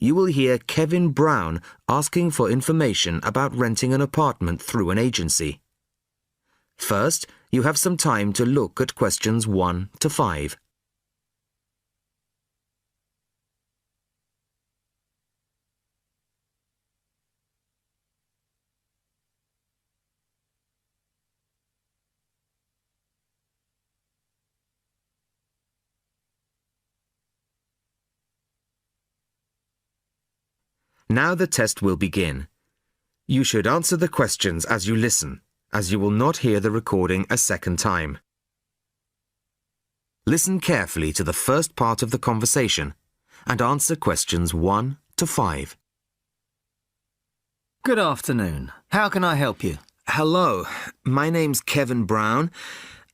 you will hear Kevin Brown asking for information about renting an apartment through an agency. First, you have some time to look at questions 1 to 5. Now the test will begin. You should answer the questions as you listen, as you will not hear the recording a second time. Listen carefully to the first part of the conversation and answer questions 1 to 5. Good afternoon. How can I help you? Hello, my name's Kevin Brown.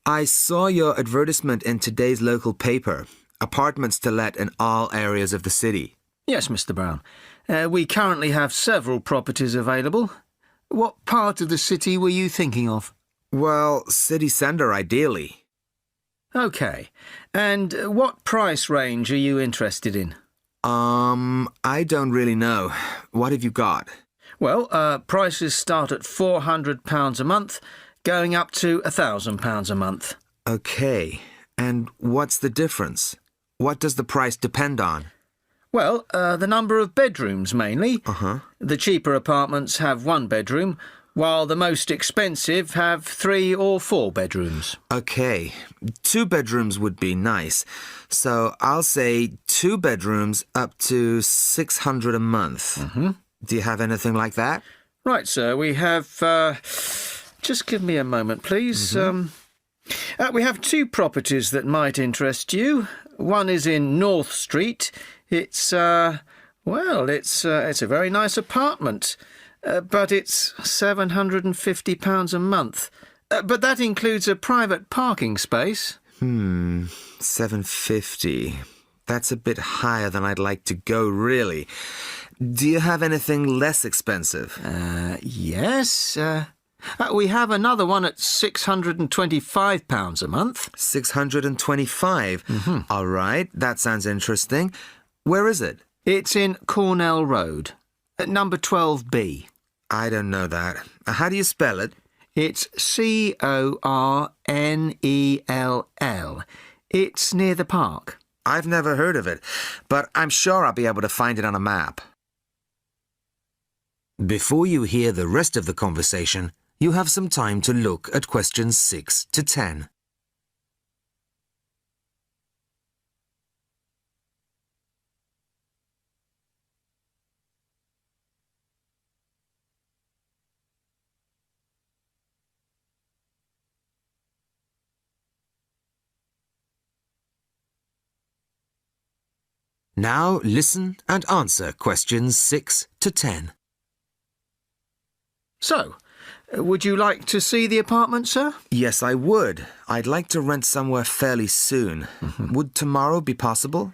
I saw your advertisement in today's local paper, apartments to let in all areas of the city. Yes, Mr. Brown. We currently have several properties available. What part of the city were you thinking of? Well, city centre ideally. OK. And what price range are you interested in? I don't really know. What have you got? Well, prices start at £400 a month, going up to £1,000 a month. OK. And what's the difference? What does the price depend on? Well, the number of bedrooms mainly. The cheaper apartments have 1 bedroom, while the most expensive have 3 or 4 bedrooms. OK. 2 bedrooms would be nice. So I'll say 2 bedrooms up to £600 a month. Do you have anything like that? Right, sir. We have... just give me a moment, please. We have 2 properties that might interest you. One is in North Street. It's a very nice apartment, but it's £750 a month. But that includes a private parking space. £750. That's a bit higher than I'd like to go, really. Do you have anything less expensive? Yes. We have another one at £625 a month. £625? All right, that sounds interesting. Where is it? It's in Cornell Road, at number 12B. I don't know that. How do you spell it? It's Cornell. It's near the park. I've never heard of it, but I'm sure I'll be able to find it on a map. Before you hear the rest of the conversation, you have some time to look at questions 6 to 10. Now listen and answer questions 6 to 10. So, would you like to see the apartment, sir? Yes, I would. I'd like to rent somewhere fairly soon. Would tomorrow be possible?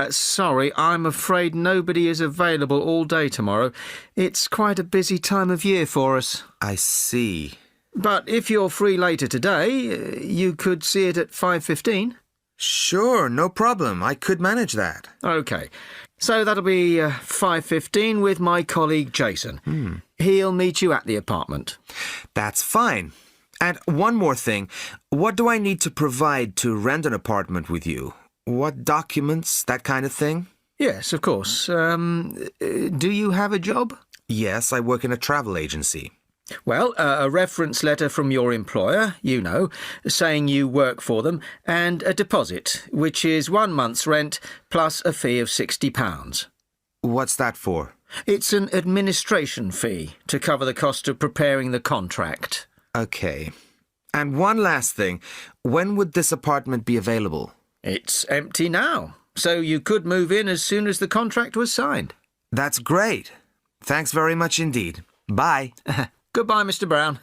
Sorry, I'm afraid nobody is available all day tomorrow. It's quite a busy time of year for us. I see. But if you're free later today, you could see it at 5:15. Sure, no problem. I could manage that. OK. So that'll be 5:15 with my colleague Jason. He'll meet you at the apartment. That's fine. And one more thing. What do I need to provide to rent an apartment with you? What documents, that kind of thing? Yes, of course. Do you have a job? Yes, I work in a travel agency. Well, a reference letter from your employer, you know, saying you work for them, and a deposit, which is 1 month's rent plus a fee of £60. What's that for? It's an administration fee to cover the cost of preparing the contract. OK. And one last thing. When would this apartment be available? It's empty now, so you could move in as soon as the contract was signed. That's great. Thanks very much indeed. Bye. Goodbye, Mr. Brown.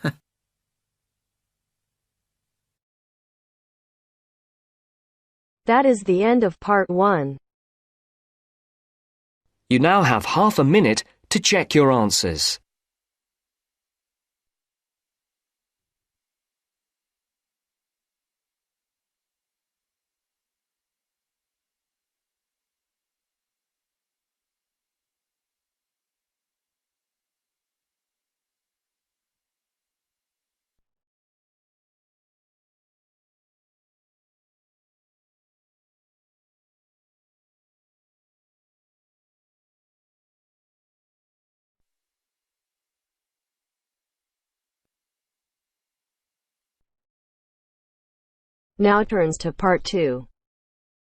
That is the end of part 1. You now have half a minute to check your answers. Now turns to Part 2.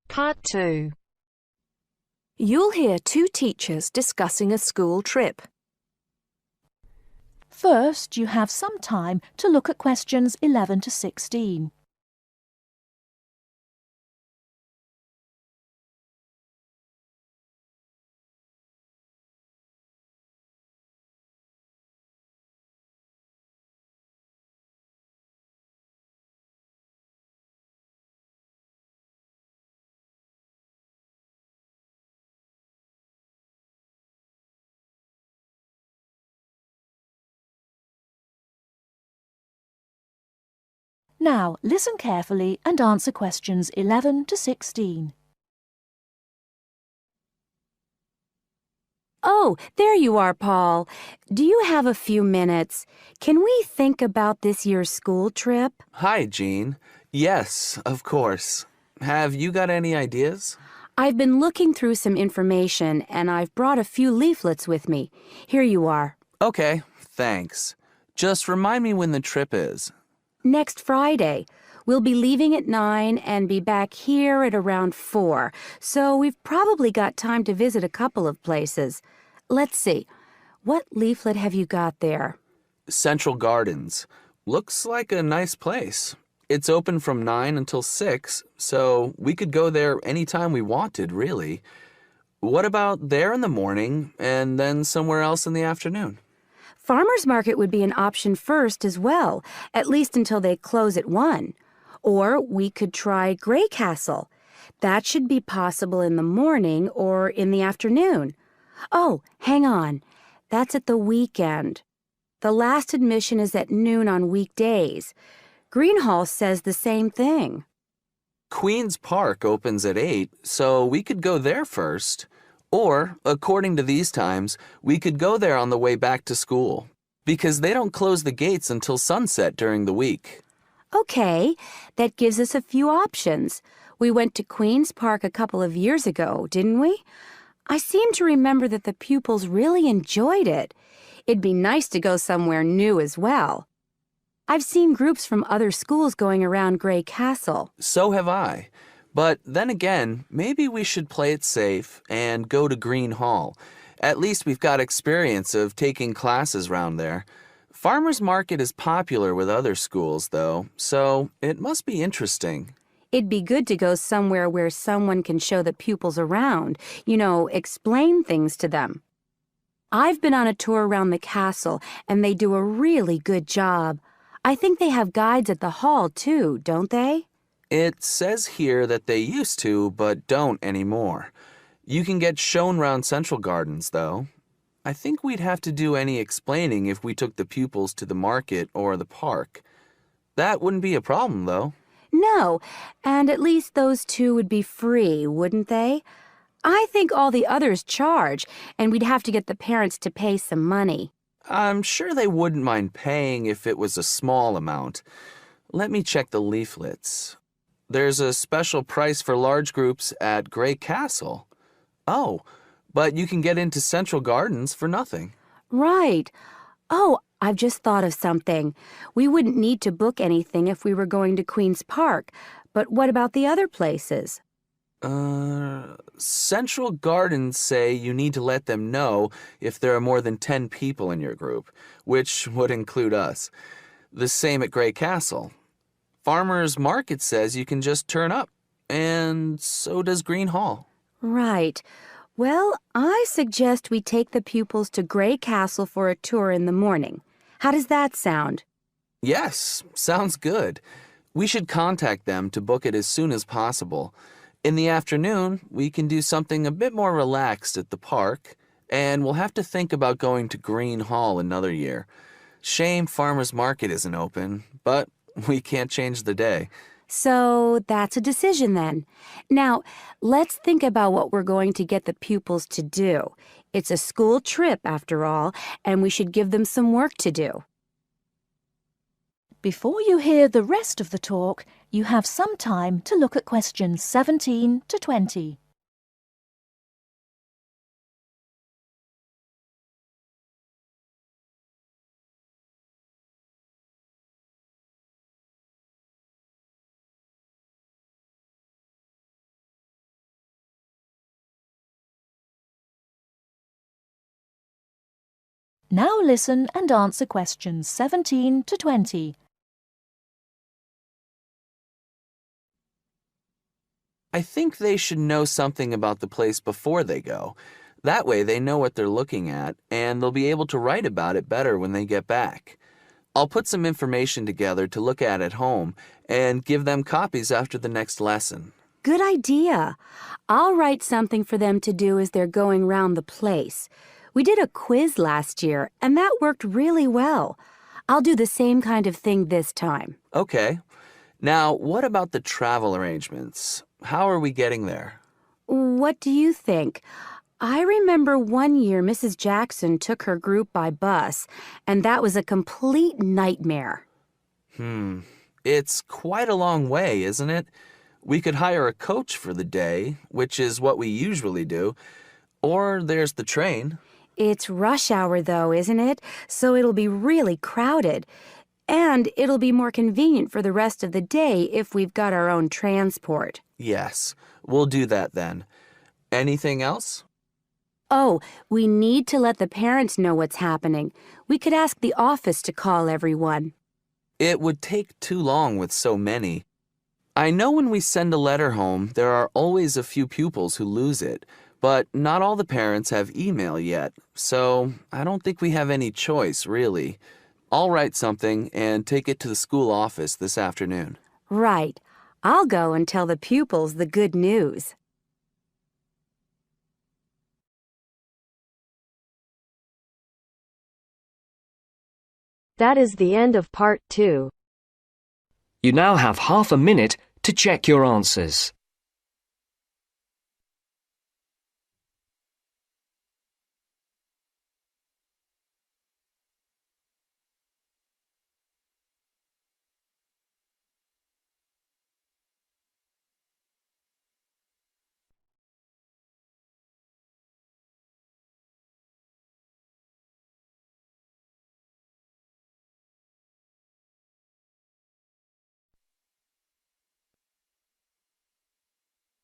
Part 2. You'll hear two teachers discussing a school trip. First, you have some time to look at questions 11 to 16. Now, listen carefully and answer questions 11 to 16. Oh, there you are, Paul. Do you have a few minutes? Can we think about this year's school trip? Hi, Jean. Yes, of course. Have you got any ideas? I've been looking through some information, and I've brought a few leaflets with me. Here you are. Okay, thanks. Just remind me when the trip is. Next Friday. We'll be leaving at 9 and be back here at around 4, so we've probably got time to visit a couple of places. Let's see. What leaflet have you got there? Central Gardens. Looks like a nice place. It's open from 9 until 6, so we could go there anytime we wanted, really. What about there in the morning and then somewhere else in the afternoon? Farmers Market would be an option first as well, at least until they close at 1. Or we could try Grey Castle. That should be possible in the morning or in the afternoon. Oh, hang on. That's at the weekend. The last admission is at noon on weekdays. Greenhall says the same thing. Queen's Park opens at 8, so we could go there first. Or, according to these times, we could go there on the way back to school, because they don't close the gates until sunset during the week. Okay, that gives us a few options. We went to Queen's Park a couple of years ago, didn't we? I seem to remember that the pupils really enjoyed it. It'd be nice to go somewhere new as well. I've seen groups from other schools going around Grey Castle. So have I. But then again, maybe we should play it safe and go to Green Hall. At least we've got experience of taking classes round there. Farmers Market is popular with other schools, though, so it must be interesting. It'd be good to go somewhere where someone can show the pupils around, explain things to them. I've been on a tour around the castle, and they do a really good job. I think they have guides at the hall, too, don't they? It says here that they used to, but don't anymore. You can get shown round Central Gardens, though. I think we'd have to do any explaining if we took the pupils to the market or the park. That wouldn't be a problem, though. No, and at least those two would be free, wouldn't they? I think all the others charge, and we'd have to get the parents to pay some money. I'm sure they wouldn't mind paying if it was a small amount. Let me check the leaflets. There's a special price for large groups at Grey Castle. Oh, but you can get into Central Gardens for nothing. Right. Oh, I've just thought of something. We wouldn't need to book anything if we were going to Queen's Park, but what about the other places? Central Gardens say you need to let them know if there are more than 10 people in your group, which would include us. The same at Grey Castle. Farmers Market says you can just turn up, and so does Green Hall. Right. Well, I suggest we take the pupils to Grey Castle for a tour in the morning. How does that sound? Yes, sounds good. We should contact them to book it as soon as possible. In the afternoon, we can do something a bit more relaxed at the park, and we'll have to think about going to Green Hall another year. Shame Farmers Market isn't open, but we can't change the day. So that's a decision then. Now, let's think about what we're going to get the pupils to do. It's a school trip, after all, and we should give them some work to do. Before you hear the rest of the talk, you have some time to look at questions 17 to 20. Now listen and answer questions 17 to 20. I think they should know something about the place before they go. That way they know what they're looking at, and they'll be able to write about it better when they get back. I'll put some information together to look at home and give them copies after the next lesson. Good idea. I'll write something for them to do as they're going round the place. We did a quiz last year, and that worked really well. I'll do the same kind of thing this time. Okay. Now, what about the travel arrangements? How are we getting there? What do you think? I remember one year Mrs. Jackson took her group by bus, and that was a complete nightmare. It's quite a long way, isn't it? We could hire a coach for the day, which is what we usually do, or there's the train. It's rush hour, though, isn't it? So it'll be really crowded. And it'll be more convenient for the rest of the day if we've got our own transport. Yes, we'll do that then. Anything else? Oh, we need to let the parents know what's happening. We could ask the office to call everyone. It would take too long with so many. I know when we send a letter home, there are always a few pupils who lose it, but not all the parents have email yet, so I don't think we have any choice, really. I'll write something and take it to the school office this afternoon. Right. I'll go and tell the pupils the good news. That is the end of part 2. You now have half a minute to check your answers.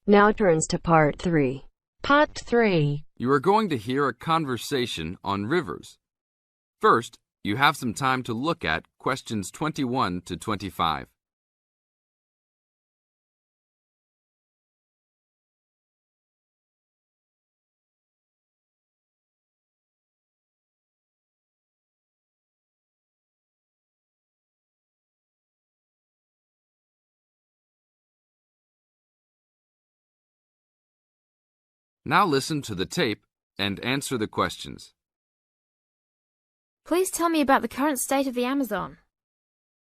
Now turns to part 3. Part 3. You are going to hear a conversation on rivers. First, you have some time to look at questions 21 to 25. Now listen to the tape and answer the questions. Please tell me about the current state of the Amazon.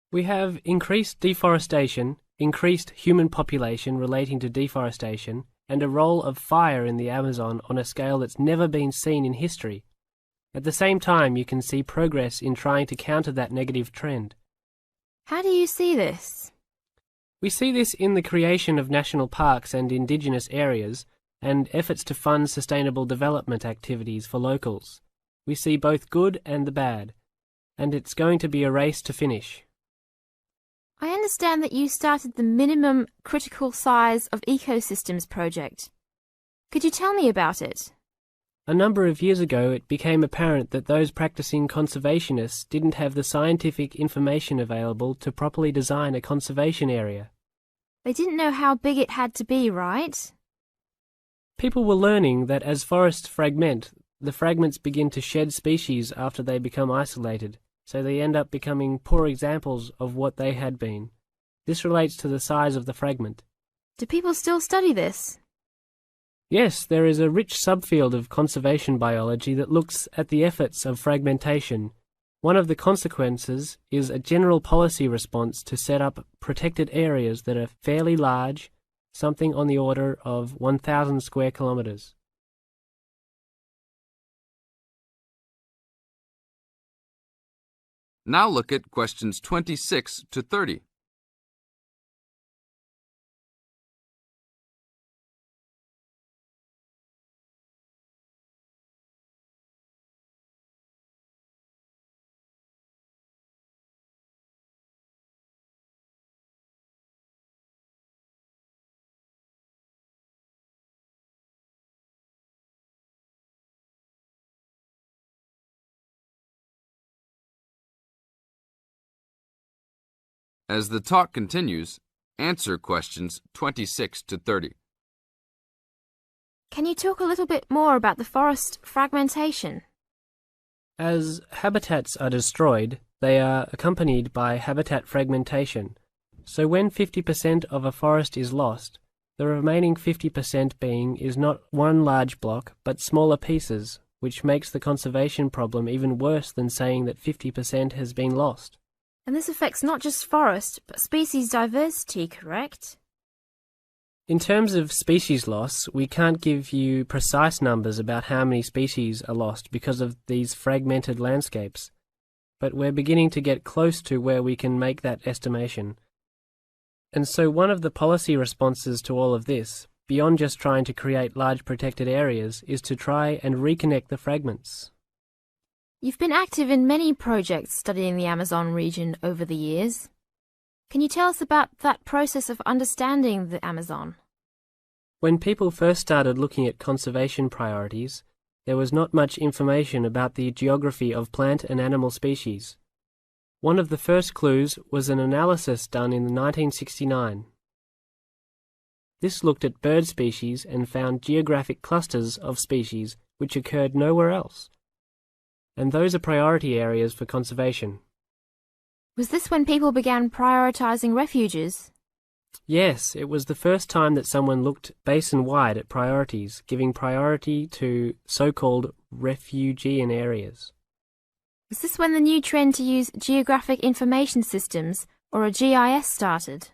We have increased deforestation, increased human population relating to deforestation, and a role of fire in the Amazon on a scale that's never been seen in history. At the same time, you can see progress in trying to counter that negative trend. How do you see this? We see this in the creation of national parks and indigenous areas, and efforts to fund sustainable development activities for locals. We see both good and the bad, and it's going to be a race to finish. I understand that you started the Minimum Critical Size of Ecosystems project. Could you tell me about it? A number of years ago, it became apparent that those practicing conservationists didn't have the scientific information available to properly design a conservation area. They didn't know how big it had to be, right? People were learning that as forests fragment, the fragments begin to shed species after they become isolated, so they end up becoming poor examples of what they had been. This relates to the size of the fragment. Do people still study this? Yes, there is a rich subfield of conservation biology that looks at the efforts of fragmentation. One of the consequences is a general policy response to set up protected areas that are fairly large, something on the order of 1,000 square kilometres. Now look at questions 26 to 30. As the talk continues, answer questions 26 to 30. Can you talk a little bit more about the forest fragmentation? As habitats are destroyed, they are accompanied by habitat fragmentation. So when 50% of a forest is lost, the remaining 50% being is not one large block, but smaller pieces, which makes the conservation problem even worse than saying that 50% has been lost. And this affects not just forest, but species diversity, correct? In terms of species loss, we can't give you precise numbers about how many species are lost because of these fragmented landscapes, but we're beginning to get close to where we can make that estimation. And so one of the policy responses to all of this, beyond just trying to create large protected areas, is to try and reconnect the fragments. You've been active in many projects studying the Amazon region over the years. Can you tell us about that process of understanding the Amazon? When people first started looking at conservation priorities, there was not much information about the geography of plant and animal species. One of the first clues was an analysis done in 1969. This looked at bird species and found geographic clusters of species which occurred nowhere else. And those are priority areas for conservation. Was this when people began prioritizing refuges? Yes, it was the first time that someone looked basin-wide at priorities, giving priority to so-called refugian areas. Was this when the new trend to use geographic information systems, or a GIS, started?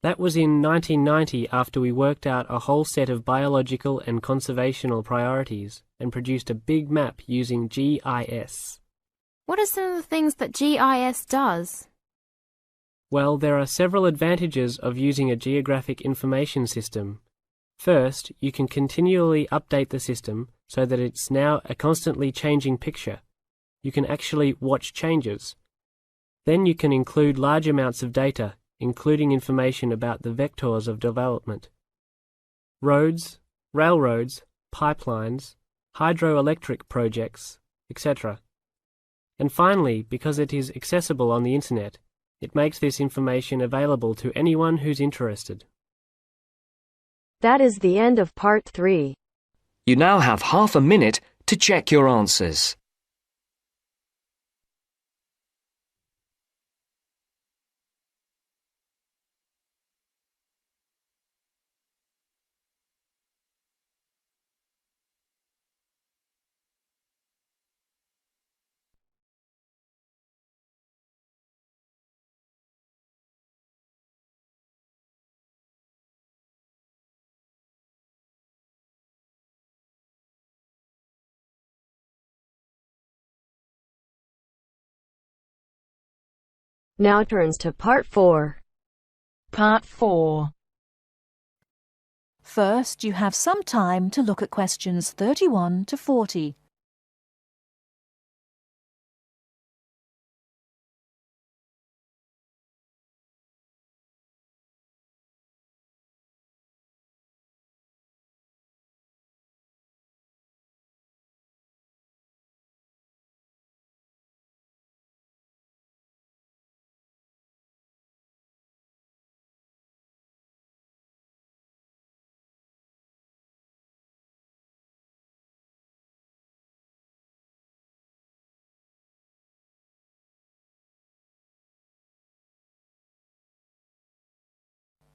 That was in 1990 after we worked out a whole set of biological and conservational priorities and produced a big map using GIS. What are some of the things that GIS does? Well, there are several advantages of using a geographic information system. First, you can continually update the system so that it's now a constantly changing picture. You can actually watch changes. Then you can include large amounts of data, including information about the vectors of development. Roads, railroads, pipelines, hydroelectric projects, etc. And finally, because it is accessible on the internet, it makes this information available to anyone who's interested. That is the end of part 3. You now have half a minute to check your answers. Now turns to part 4. Part 4. First, you have some time to look at questions 31 to 40.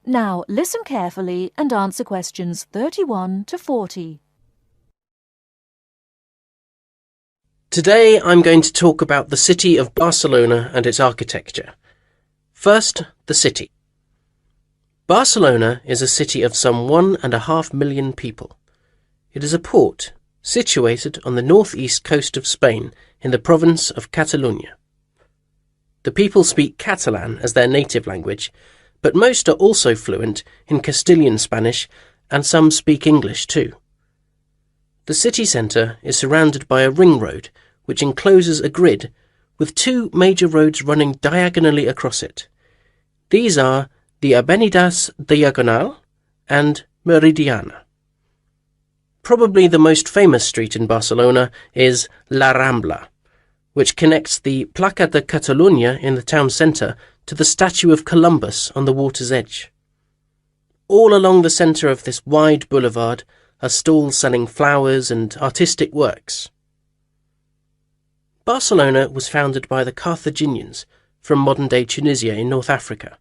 Now listen carefully and answer questions 31 to 40. Today I'm going to talk about the city of Barcelona and its architecture. First, the city. Barcelona is a city of some 1.5 million people. It is a port situated on the northeast coast of Spain in the province of Catalonia. The people speak Catalan as their native language, but most are also fluent in Castilian Spanish and some speak English too. The city centre is surrounded by a ring road which encloses a grid with 2 major roads running diagonally across it. These are the Avenidas Diagonal and Meridiana. Probably the most famous street in Barcelona is La Rambla, which connects the Plaça de Catalunya in the town centre to the statue of Columbus on the water's edge. All along the centre of this wide boulevard are stalls selling flowers and artistic works. Barcelona was founded by the Carthaginians from modern-day Tunisia in North Africa.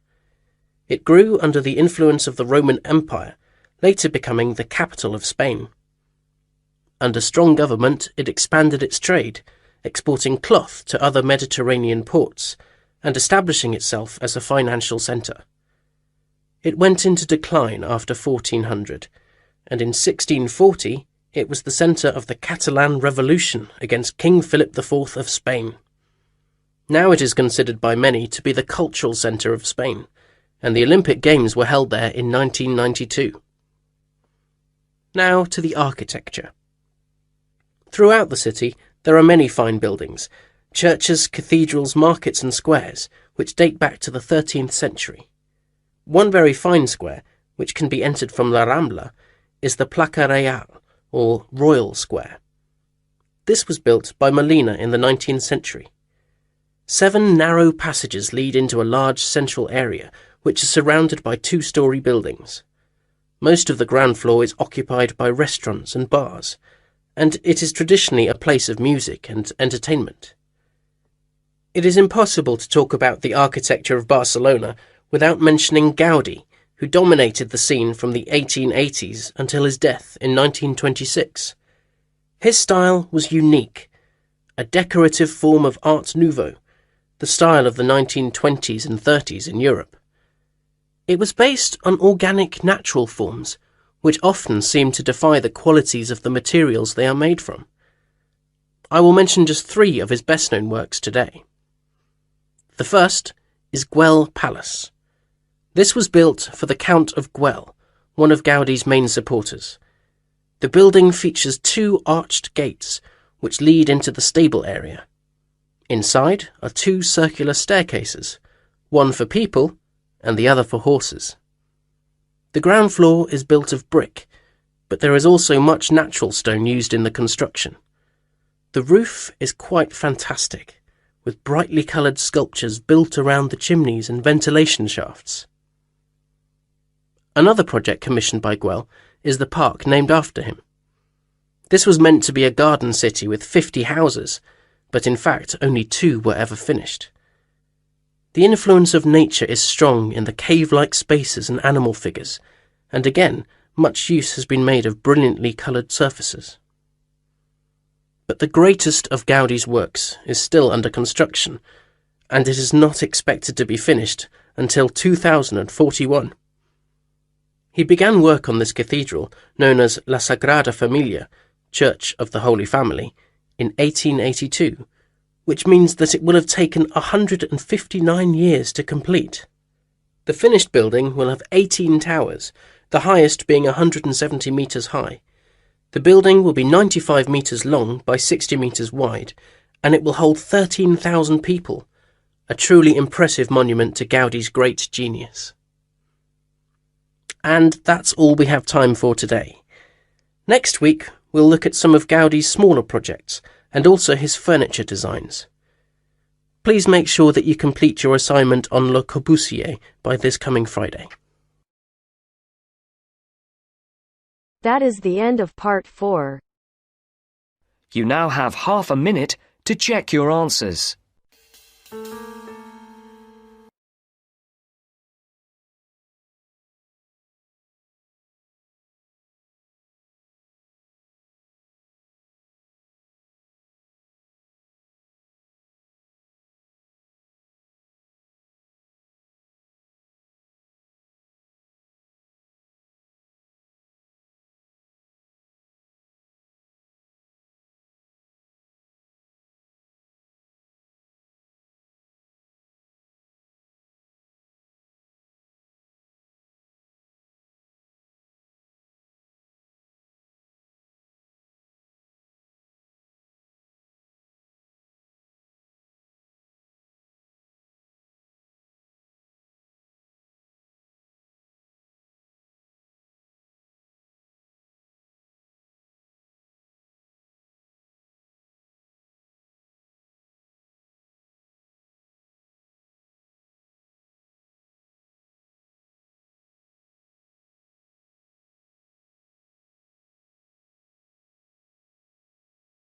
It grew under the influence of the Roman Empire, later becoming the capital of Spain. Under strong government, it expanded its trade, exporting cloth to other Mediterranean ports and establishing itself as a financial centre. It went into decline after 1400, and in 1640 it was the centre of the Catalan Revolution against King Philip IV of Spain. Now it is considered by many to be the cultural centre of Spain, and the Olympic Games were held there in 1992. Now to the architecture. Throughout the city there are many fine buildings, churches, cathedrals, markets and squares, which date back to the 13th century. One very fine square, which can be entered from La Rambla, is the Plaza Real, or Royal Square. This was built by Molina in the 19th century. 7 narrow passages lead into a large central area, which is surrounded by 2-storey buildings. Most of the ground floor is occupied by restaurants and bars, and it is traditionally a place of music and entertainment. It is impossible to talk about the architecture of Barcelona without mentioning Gaudí, who dominated the scene from the 1880s until his death in 1926. His style was unique, a decorative form of Art Nouveau, the style of the 1920s and 30s in Europe. It was based on organic natural forms, which often seem to defy the qualities of the materials they are made from. I will mention just 3 of his best-known works today. The first is Güell Palace. This was built for the Count of Güell, one of Gaudí's main supporters. The building features 2 arched gates, which lead into the stable area. Inside are 2 circular staircases, one for people and the other for horses. The ground floor is built of brick, but there is also much natural stone used in the construction. The roof is quite fantastic, with brightly coloured sculptures built around the chimneys and ventilation shafts. Another project commissioned by Güell is the park named after him. This was meant to be a garden city with 50 houses, but in fact only 2 were ever finished. The influence of nature is strong in the cave-like spaces and animal figures, and again, much use has been made of brilliantly coloured surfaces. But the greatest of Gaudí's works is still under construction, and it is not expected to be finished until 2041. He began work on this cathedral, known as La Sagrada Familia, Church of the Holy Family, in 1882, which means that it will have taken 159 years to complete. The finished building will have 18 towers, the highest being 170 metres high. The building will be 95 metres long by 60 metres wide, and it will hold 13,000 people, a truly impressive monument to Gaudí's great genius. And that's all we have time for today. Next week, we'll look at some of Gaudí's smaller projects and also his furniture designs. Please make sure that you complete your assignment on Le Corbusier by this coming Friday. That is the end of part 4. You now have half a minute to check your answers.